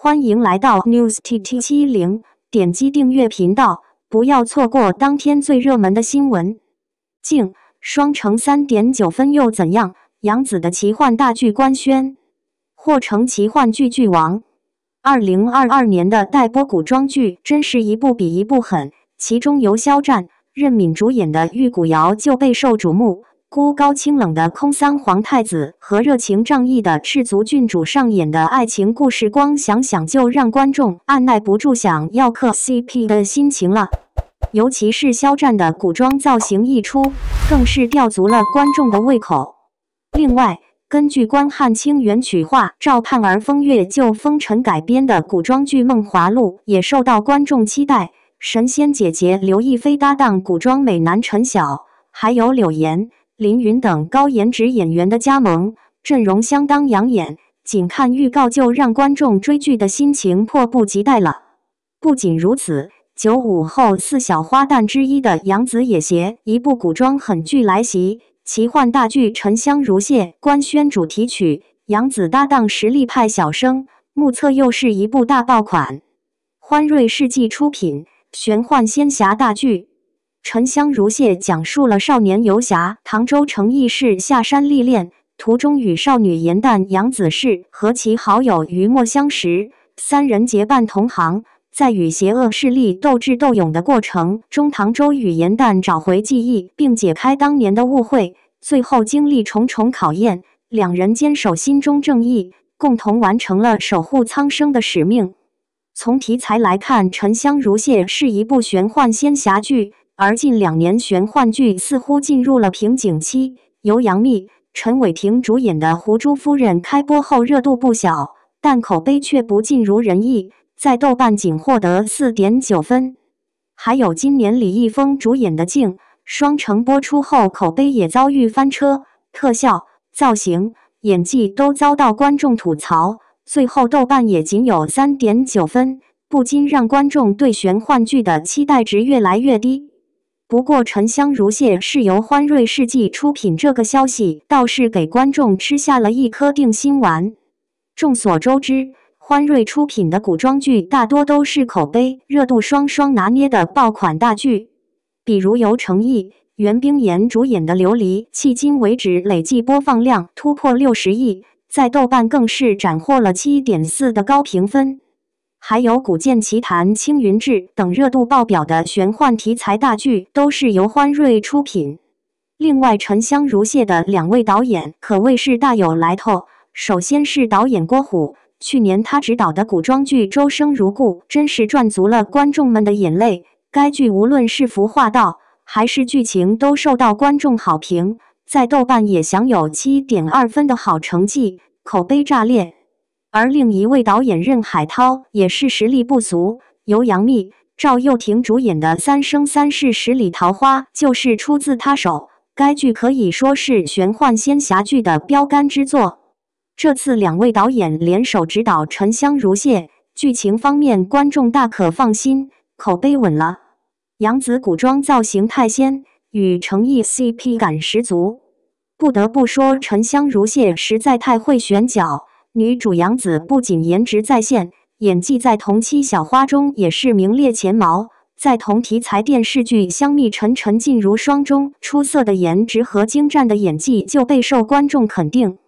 欢迎来到 News TT70，点击订阅频道，不要错过当天最热门的新闻。静，双成3.9分又怎样？杨紫的奇幻大剧官宣，或成奇幻剧剧王。2022年的待播古装剧真是一部比一部狠，其中由肖战、任敏主演的《玉骨遥》就备受瞩目。孤高清冷的空桑皇太子和热情仗义的赤足郡主上演的爱情故事，光想想就让观众按耐不住想要磕 CP 的心情了。尤其是肖战的古装造型一出，更是吊足了观众的胃口。另外，根据关汉卿原曲画赵盼儿风月旧风尘改编的古装剧《梦华录》也受到观众期待。神仙姐姐刘亦菲搭档古装美男陈晓，还有柳岩、林云等高颜值演员的加盟，阵容相当养眼，仅看预告就让观众追剧的心情迫不及待了。不仅如此，95后4小花旦之一的杨紫也携一部古装狠剧来袭，奇幻大剧《沉香如屑》官宣主题曲，杨紫搭档实力派小生，目测又是一部大爆款。欢瑞世纪出品，玄幻仙侠大剧。沉香如屑讲述了少年游侠唐州成义士下山历练，途中与少女颜旦杨子氏和其好友于墨相识，三人结伴同行，在与邪恶势力斗智斗勇的过程中，唐州与颜旦找回记忆并解开当年的误会，最后经历重重考验，两人坚守心中正义，共同完成了守护苍生的使命。从题材来看，《沉香如屑》是一部玄幻仙侠剧，而近2年玄幻剧似乎进入了瓶颈期。由杨幂、陈伟霆主演的《狐珠夫人》开播后热度不小，但口碑却不尽如人意，在豆瓣仅获得 4.9 分。还有今年李易峰主演的《静》，双城播出后口碑也遭遇翻车，特效、造型、演技都遭到观众吐槽，最后豆瓣也仅有 3.9 分，不禁让观众对玄幻剧的期待值越来越低。不过《沉香如屑》是由欢瑞世纪出品，这个消息倒是给观众吃下了一颗定心丸。众所周知，欢瑞出品的古装剧大多都是口碑、热度双双拿捏的爆款大剧，比如由程毅、袁冰妍主演的《琉璃》，迄今为止累计播放量突破60亿，在豆瓣更是斩获了 7.4 的高评分。还有《古剑奇谭》《青云志》等热度爆表的玄幻题材大剧都是由欢瑞出品。另外，《沉香如屑》的2位导演可谓是大有来头。首先是导演郭虎，去年他执导的古装剧《周生如故》真是赚足了观众们的眼泪，该剧无论是服化道还是剧情都受到观众好评，在豆瓣也享有 7.2 分的好成绩，口碑炸裂。而另一位导演任海涛也是实力不俗，由杨幂、赵又廷主演的《三生三世十里桃花》就是出自他手，该剧可以说是玄幻仙侠剧的标杆之作。这次2位导演联手执导《沉香如屑》，剧情方面观众大可放心，口碑稳了。杨紫古装造型太仙，与程毅 CP 感十足。不得不说，《沉香如屑》实在太会选角。女主杨紫不仅颜值在线，演技在同期小花中也是名列前茅。在同题材电视剧《香蜜沉沉烬如霜》中，出色的颜值和精湛的演技就备受观众肯定。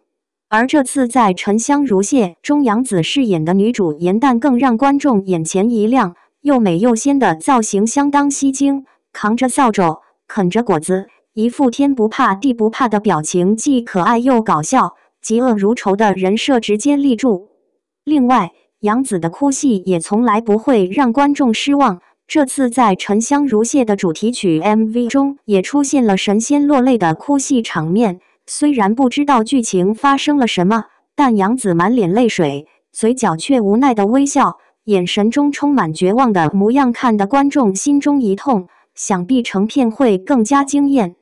而这次在《沉香如屑》中，杨紫饰演的女主颜旦更让观众眼前一亮，又美又仙的造型相当吸睛，扛着扫帚，啃着果子，一副天不怕地不怕的表情，既可爱又搞笑。嫉恶如仇的人设直接立住。另外，杨紫的哭戏也从来不会让观众失望。这次在《沉香如屑》的主题曲 MV 中，也出现了神仙落泪的哭戏场面。虽然不知道剧情发生了什么，但杨紫满脸泪水，嘴角却无奈的微笑，眼神中充满绝望的模样，看得观众心中一痛，想必成片会更加惊艳。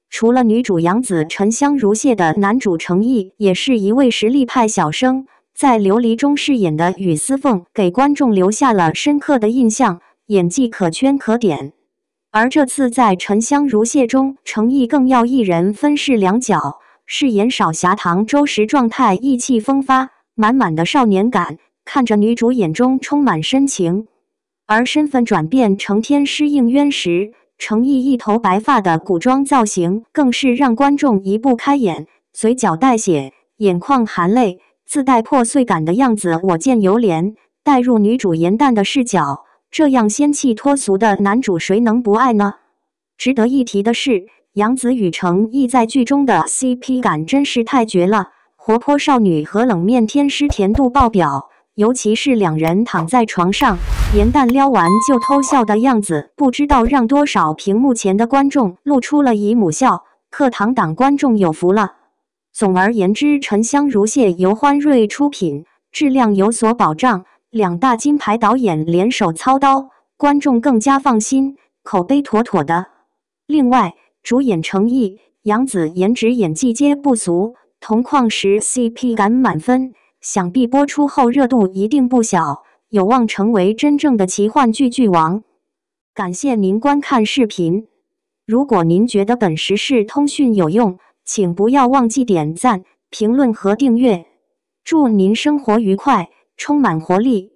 除了女主杨紫，《沉香如屑》的男主程毅也是一位实力派小生，在《琉璃》中饰演的雨丝凤给观众留下了深刻的印象，演技可圈可点。而这次在《沉香如屑》中，程毅更要一人分饰2角，饰演少侠唐周时，状态意气风发，满满的少年感，看着女主眼中充满深情，而身份转变成天师应渊时，程毅一头白发的古装造型更是让观众移不开眼，嘴角带血，眼眶含泪，自带破碎感的样子我见犹怜。带入女主颜淡的视角，这样仙气脱俗的男主谁能不爱呢？值得一提的是，杨紫与程毅在剧中的 CP 感真是太绝了，活泼少女和冷面天师甜度爆表，尤其是两人躺在床上，颜淡撩完就偷笑的样子，不知道让多少屏幕前的观众露出了姨母笑，课堂党观众有福了。总而言之，沉香如屑由欢瑞出品，质量有所保障，两大金牌导演联手操刀，观众更加放心，口碑妥妥的。另外，主演程毅、杨紫颜值演技皆不俗，同框时 CP 感满分，想必播出后热度一定不小，有望成为真正的奇幻剧剧王。感谢您观看视频，如果您觉得本时事通讯有用，请不要忘记点赞、评论和订阅。祝您生活愉快，充满活力！